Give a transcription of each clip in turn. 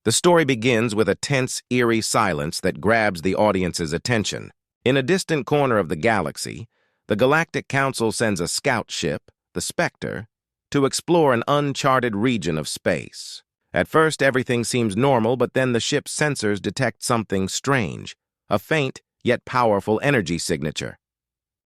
The story begins with a tense, eerie silence that grabs the audience's attention. In a distant corner of the galaxy, the Galactic Council sends a scout ship, the Spectre, to explore an uncharted region of space. At first, everything seems normal, but then the ship's sensors detect something strange, a faint yet powerful energy signature.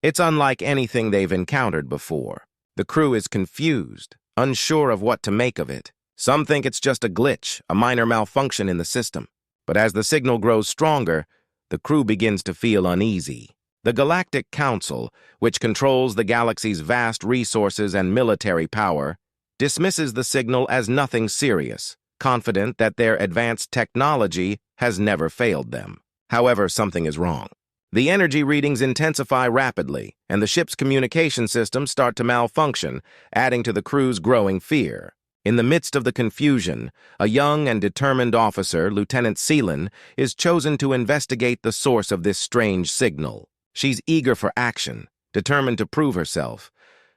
It's unlike anything they've encountered before. The crew is confused, unsure of what to make of it. Some think it's just a glitch, a minor malfunction in the system. But as the signal grows stronger, the crew begins to feel uneasy. The Galactic Council, which controls the galaxy's vast resources and military power, dismisses the signal as nothing serious, confident that their advanced technology has never failed them. However, something is wrong. The energy readings intensify rapidly, and the ship's communication systems start to malfunction, adding to the crew's growing fear. In the midst of the confusion, a young and determined officer, Lieutenant Seelan, is chosen to investigate the source of this strange signal. She's eager for action, determined to prove herself,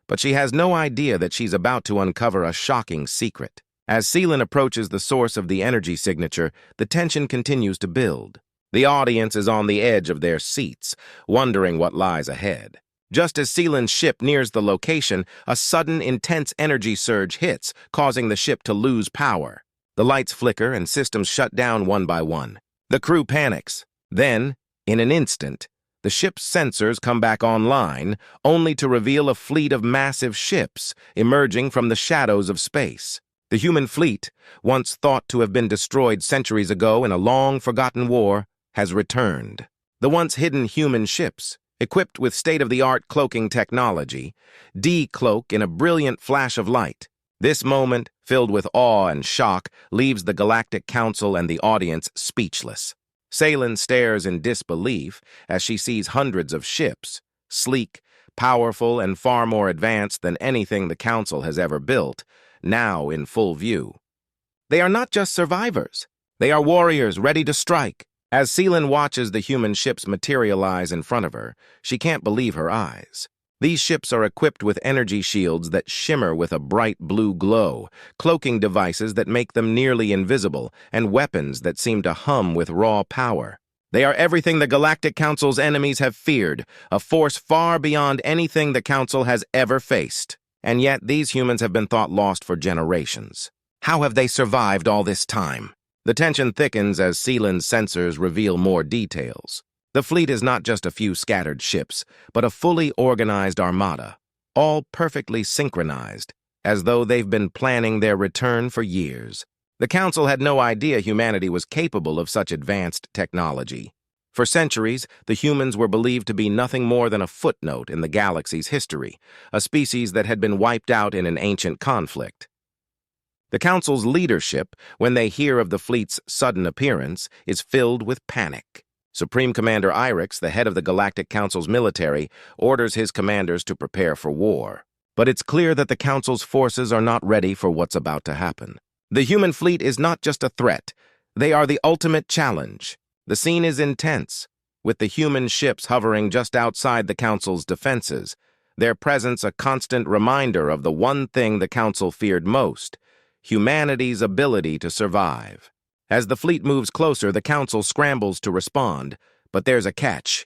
but she has no idea that she's about to uncover a shocking secret. As Seelan approaches the source of the energy signature, the tension continues to build. The audience is on the edge of their seats, wondering what lies ahead. Just as Seelan's ship nears the location, a sudden, intense energy surge hits, causing the ship to lose power. The lights flicker and systems shut down one by one. The crew panics. Then, in an instant, the ship's sensors come back online, only to reveal a fleet of massive ships emerging from the shadows of space. The human fleet, once thought to have been destroyed centuries ago in a long-forgotten war, has returned. The once hidden human ships, equipped with state-of-the-art cloaking technology, decloak in a brilliant flash of light. This moment, filled with awe and shock, leaves the Galactic Council and the audience speechless. Seelan stares in disbelief as she sees hundreds of ships, sleek, powerful, and far more advanced than anything the Council has ever built, now in full view. They are not just survivors. They are warriors ready to strike. As Seelan watches the human ships materialize in front of her, she can't believe her eyes. These ships are equipped with energy shields that shimmer with a bright blue glow, cloaking devices that make them nearly invisible, and weapons that seem to hum with raw power. They are everything the Galactic Council's enemies have feared, a force far beyond anything the Council has ever faced. And yet these humans have been thought lost for generations. How have they survived all this time? The tension thickens as Seelan's sensors reveal more details. The fleet is not just a few scattered ships, but a fully organized armada, all perfectly synchronized, as though they've been planning their return for years. The Council had no idea humanity was capable of such advanced technology. For centuries, the humans were believed to be nothing more than a footnote in the galaxy's history, a species that had been wiped out in an ancient conflict. The Council's leadership, when they hear of the fleet's sudden appearance, is filled with panic. Supreme Commander Irix, the head of the Galactic Council's military, orders his commanders to prepare for war. But it's clear that the Council's forces are not ready for what's about to happen. The human fleet is not just a threat. They are the ultimate challenge. The scene is intense, with the human ships hovering just outside the Council's defenses, their presence a constant reminder of the one thing the Council feared most: humanity's ability to survive. As the fleet moves closer, the Council scrambles to respond, but there's a catch.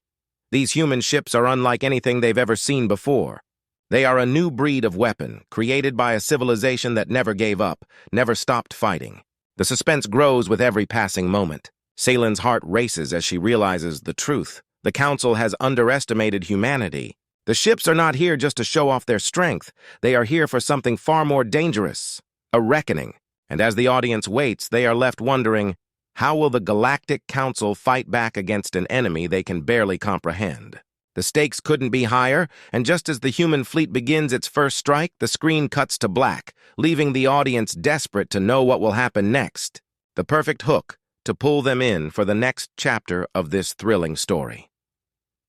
These human ships are unlike anything they've ever seen before. They are a new breed of weapon, created by a civilization that never gave up, never stopped fighting. The suspense grows with every passing moment. Seelan's heart races as she realizes the truth. The Council has underestimated humanity. The ships are not here just to show off their strength. They are here for something far more dangerous. A reckoning, and as the audience waits, they are left wondering, how will the Galactic Council fight back against an enemy they can barely comprehend? The stakes couldn't be higher, and just as the human fleet begins its first strike, the screen cuts to black, leaving the audience desperate to know what will happen next. The perfect hook to pull them in for the next chapter of this thrilling story.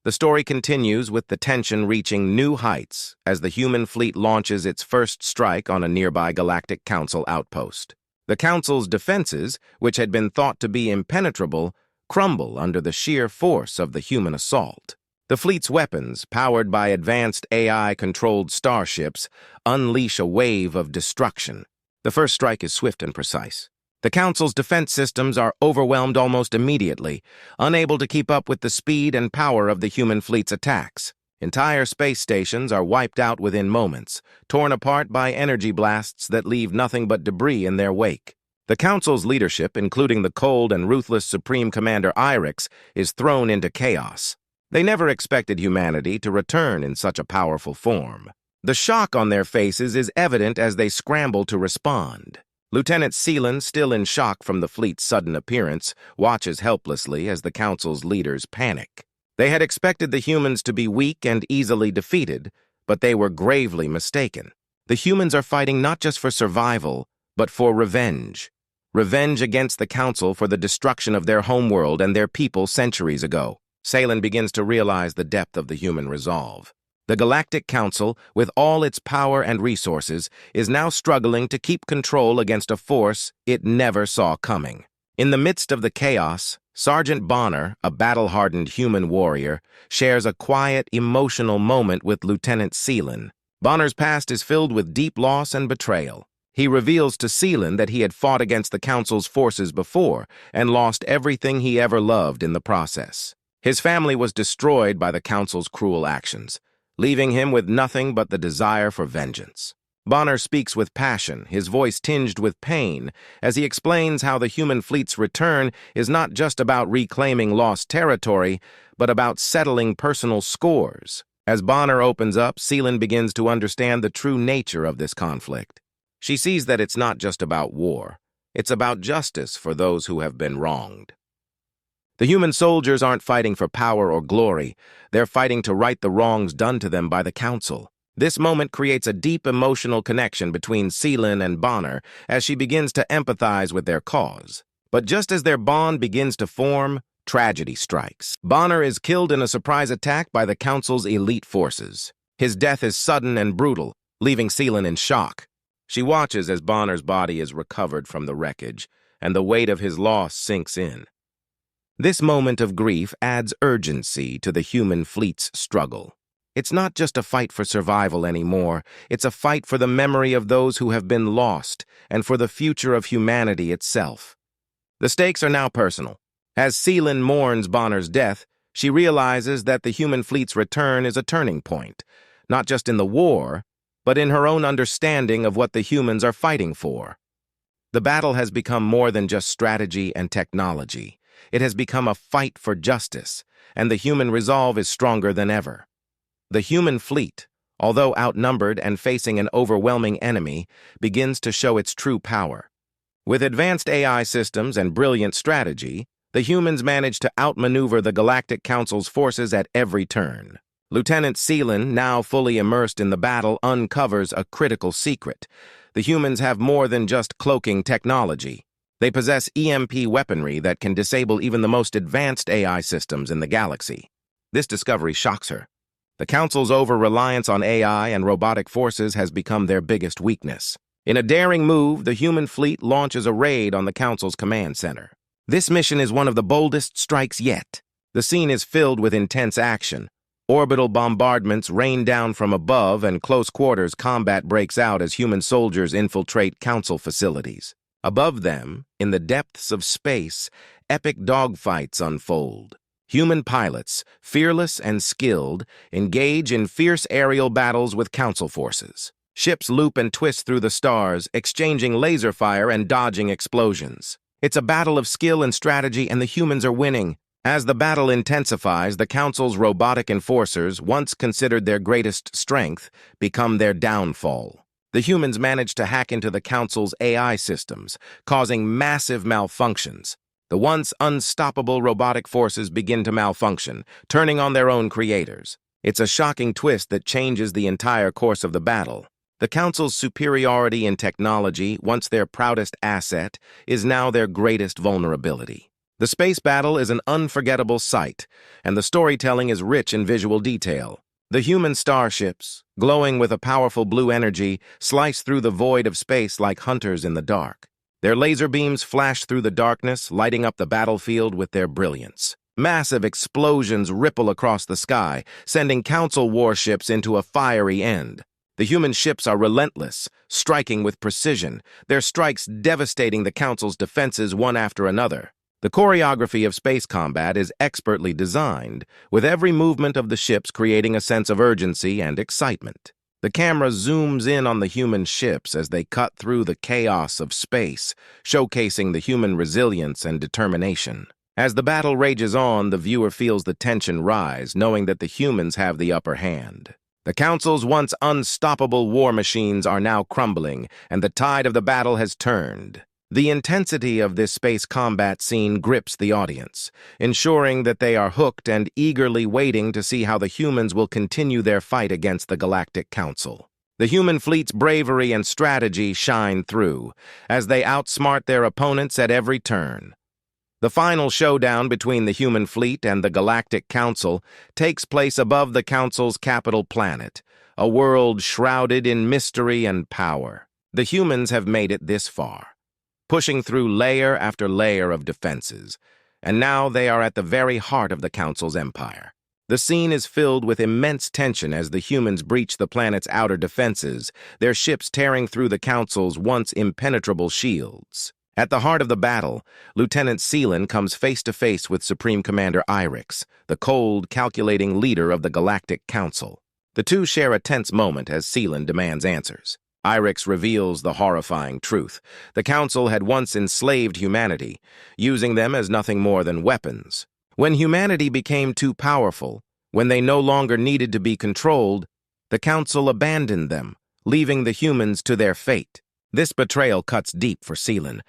The story continues with the tension reaching new heights as the human fleet launches its first strike on a nearby Galactic Council outpost. The Council's defenses, which had been thought to be impenetrable, crumble under the sheer force of the human assault. The fleet's weapons, powered by advanced AI-controlled starships, unleash a wave of destruction. The first strike is swift and precise. The Council's defense systems are overwhelmed almost immediately, unable to keep up with the speed and power of the human fleet's attacks. Entire space stations are wiped out within moments, torn apart by energy blasts that leave nothing but debris in their wake. The Council's leadership, including the cold and ruthless Supreme Commander Irix, is thrown into chaos. They never expected humanity to return in such a powerful form. The shock on their faces is evident as they scramble to respond. Lieutenant Seelan, still in shock from the fleet's sudden appearance, watches helplessly as the Council's leaders panic. They had expected the humans to be weak and easily defeated, but they were gravely mistaken. The humans are fighting not just for survival, but for revenge. Revenge against the Council for the destruction of their homeworld and their people centuries ago. Seelan begins to realize the depth of the human resolve. The Galactic Council, with all its power and resources, is now struggling to keep control against a force it never saw coming. In the midst of the chaos, Sergeant Bonner, a battle-hardened human warrior, shares a quiet, emotional moment with Lieutenant Seelan. Bonner's past is filled with deep loss and betrayal. He reveals to Seelan that he had fought against the Council's forces before and lost everything he ever loved in the process. His family was destroyed by the Council's cruel actions, leaving him with nothing but the desire for vengeance. Bonner speaks with passion, his voice tinged with pain, as he explains how the human fleet's return is not just about reclaiming lost territory, but about settling personal scores. As Bonner opens up, Seelan begins to understand the true nature of this conflict. She sees that it's not just about war. It's about justice for those who have been wronged. The human soldiers aren't fighting for power or glory. They're fighting to right the wrongs done to them by the Council. This moment creates a deep emotional connection between Seelan and Bonner as she begins to empathize with their cause. But just as their bond begins to form, tragedy strikes. Bonner is killed in a surprise attack by the Council's elite forces. His death is sudden and brutal, leaving Seelan in shock. She watches as Bonner's body is recovered from the wreckage, and the weight of his loss sinks in. This moment of grief adds urgency to the human fleet's struggle. It's not just a fight for survival anymore, it's a fight for the memory of those who have been lost and for the future of humanity itself. The stakes are now personal. As Seelan mourns Bonner's death, she realizes that the human fleet's return is a turning point, not just in the war, but in her own understanding of what the humans are fighting for. The battle has become more than just strategy and technology. It has become a fight for justice, and the human resolve is stronger than ever. The human fleet, although outnumbered and facing an overwhelming enemy, begins to show its true power. With advanced AI systems and brilliant strategy, the humans manage to outmaneuver the Galactic Council's forces at every turn. Lieutenant Seelan, now fully immersed in the battle, uncovers a critical secret. The humans have more than just cloaking technology. They possess EMP weaponry that can disable even the most advanced AI systems in the galaxy. This discovery shocks her. The Council's over-reliance on AI and robotic forces has become their biggest weakness. In a daring move, the human fleet launches a raid on the Council's command center. This mission is one of the boldest strikes yet. The scene is filled with intense action. Orbital bombardments rain down from above, and close-quarters combat breaks out as human soldiers infiltrate Council facilities. Above them, in the depths of space, epic dogfights unfold. Human pilots, fearless and skilled, engage in fierce aerial battles with Council forces. Ships loop and twist through the stars, exchanging laser fire and dodging explosions. It's a battle of skill and strategy, and the humans are winning. As the battle intensifies, the Council's robotic enforcers, once considered their greatest strength, become their downfall. The humans manage to hack into the Council's AI systems, causing massive malfunctions. The once unstoppable robotic forces begin to malfunction, turning on their own creators. It's a shocking twist that changes the entire course of the battle. The Council's superiority in technology, once their proudest asset, is now their greatest vulnerability. The space battle is an unforgettable sight, and the storytelling is rich in visual detail. The human starships, glowing with a powerful blue energy, slice through the void of space like hunters in the dark. Their laser beams flash through the darkness, lighting up the battlefield with their brilliance. Massive explosions ripple across the sky, sending Council warships into a fiery end. The human ships are relentless, striking with precision, their strikes devastating the Council's defenses one after another. The choreography of space combat is expertly designed, with every movement of the ships creating a sense of urgency and excitement. The camera zooms in on the human ships as they cut through the chaos of space, showcasing the human resilience and determination. As the battle rages on, the viewer feels the tension rise, knowing that the humans have the upper hand. The Council's once unstoppable war machines are now crumbling, and the tide of the battle has turned. The intensity of this space combat scene grips the audience, ensuring that they are hooked and eagerly waiting to see how the humans will continue their fight against the Galactic Council. The human fleet's bravery and strategy shine through, as they outsmart their opponents at every turn. The final showdown between the human fleet and the Galactic Council takes place above the Council's capital planet, a world shrouded in mystery and power. The humans have made it this far, pushing through layer after layer of defenses, and now they are at the very heart of the Council's empire. The scene is filled with immense tension as the humans breach the planet's outer defenses, their ships tearing through the Council's once impenetrable shields. At the heart of the battle, Lieutenant Seelan comes face-to-face with Supreme Commander Irix, the cold, calculating leader of the Galactic Council. The two share a tense moment as Seelan demands answers. Irix reveals the horrifying truth. The Council had once enslaved humanity, using them as nothing more than weapons. When humanity became too powerful, when they no longer needed to be controlled, the Council abandoned them, leaving the humans to their fate. This betrayal cuts deep for Seelan,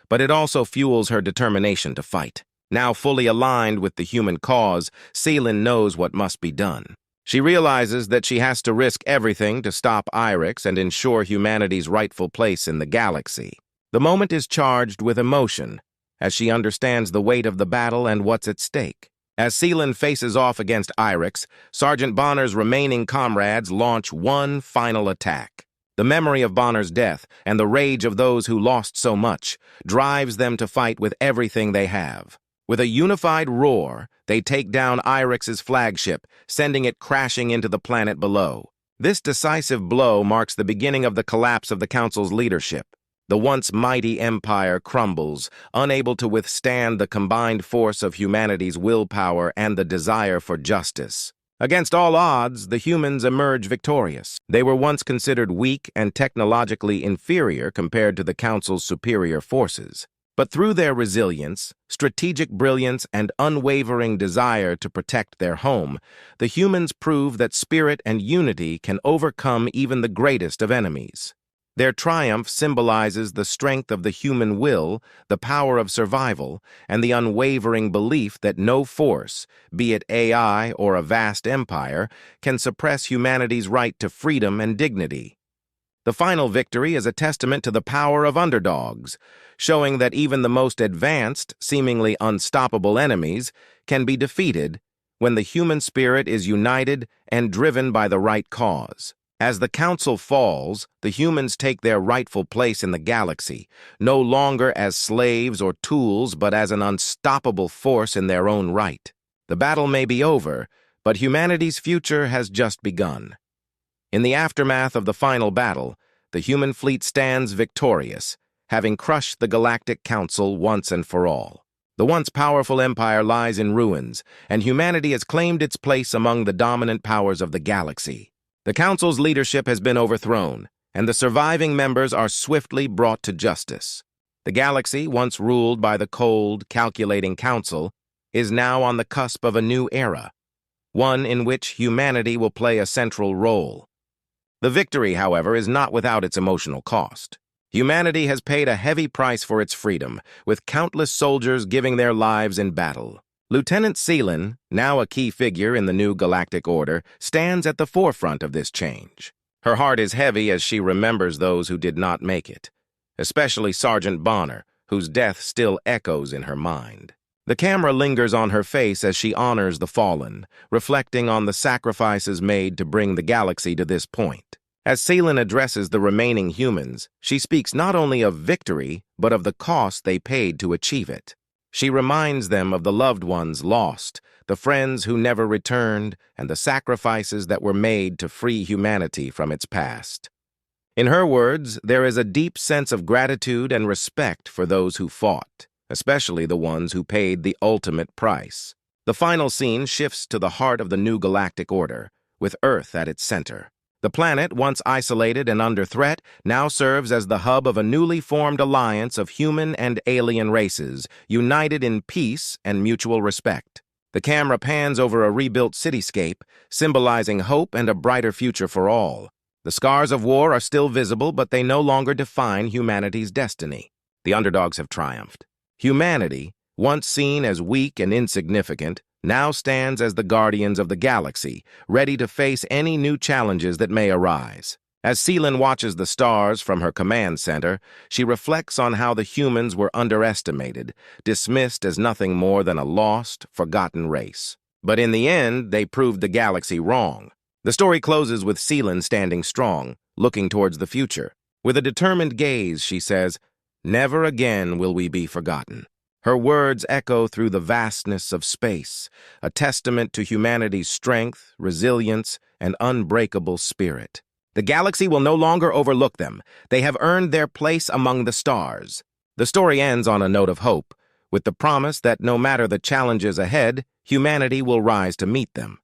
but it also fuels her determination to fight. Now fully aligned with the human cause, Seelan knows what must be done. She realizes that she has to risk everything to stop Irix and ensure humanity's rightful place in the galaxy. The moment is charged with emotion, as she understands the weight of the battle and what's at stake. As Seelan faces off against Irix, Sergeant Bonner's remaining comrades launch one final attack. The memory of Bonner's death and the rage of those who lost so much drives them to fight with everything they have. With a unified roar, they take down Irix's flagship, sending it crashing into the planet below. This decisive blow marks the beginning of the collapse of the Council's leadership. The once mighty empire crumbles, unable to withstand the combined force of humanity's willpower and the desire for justice. Against all odds, the humans emerge victorious. They were once considered weak and technologically inferior compared to the Council's superior forces. But through their resilience, strategic brilliance, and unwavering desire to protect their home, the humans prove that spirit and unity can overcome even the greatest of enemies. Their triumph symbolizes the strength of the human will, the power of survival, and the unwavering belief that no force, be it AI or a vast empire, can suppress humanity's right to freedom and dignity. The final victory is a testament to the power of underdogs, showing that even the most advanced, seemingly unstoppable enemies can be defeated when the human spirit is united and driven by the right cause. As the Council falls, the humans take their rightful place in the galaxy, no longer as slaves or tools, but as an unstoppable force in their own right. The battle may be over, but humanity's future has just begun. In the aftermath of the final battle, the human fleet stands victorious, having crushed the Galactic Council once and for all. The once powerful empire lies in ruins, and humanity has claimed its place among the dominant powers of the galaxy. The Council's leadership has been overthrown, and the surviving members are swiftly brought to justice. The galaxy, once ruled by the cold, calculating Council, is now on the cusp of a new era, one in which humanity will play a central role. The victory, however, is not without its emotional cost. Humanity has paid a heavy price for its freedom, with countless soldiers giving their lives in battle. Lieutenant Seelan, now a key figure in the new galactic order, stands at the forefront of this change. Her heart is heavy as she remembers those who did not make it, especially Sergeant Bonner, whose death still echoes in her mind. The camera lingers on her face as she honors the fallen, reflecting on the sacrifices made to bring the galaxy to this point. As Seelan addresses the remaining humans, she speaks not only of victory, but of the cost they paid to achieve it. She reminds them of the loved ones lost, the friends who never returned, and the sacrifices that were made to free humanity from its past. In her words, there is a deep sense of gratitude and respect for those who fought, especially the ones who paid the ultimate price. The final scene shifts to the heart of the new galactic order, with Earth at its center. The planet, once isolated and under threat, now serves as the hub of a newly formed alliance of human and alien races, united in peace and mutual respect. The camera pans over a rebuilt cityscape, symbolizing hope and a brighter future for all. The scars of war are still visible, but they no longer define humanity's destiny. The underdogs have triumphed. Humanity, once seen as weak and insignificant, now stands as the guardians of the galaxy, ready to face any new challenges that may arise. As Seelen watches the stars from her command center, she reflects on how the humans were underestimated, dismissed as nothing more than a lost, forgotten race. But in the end, they proved the galaxy wrong. The story closes with Seelen standing strong, looking towards the future. With a determined gaze, she says, "Never again will we be forgotten." Her words echo through the vastness of space, a testament to humanity's strength, resilience, and unbreakable spirit. The galaxy will no longer overlook them. They have earned their place among the stars. The story ends on a note of hope, with the promise that no matter the challenges ahead, humanity will rise to meet them.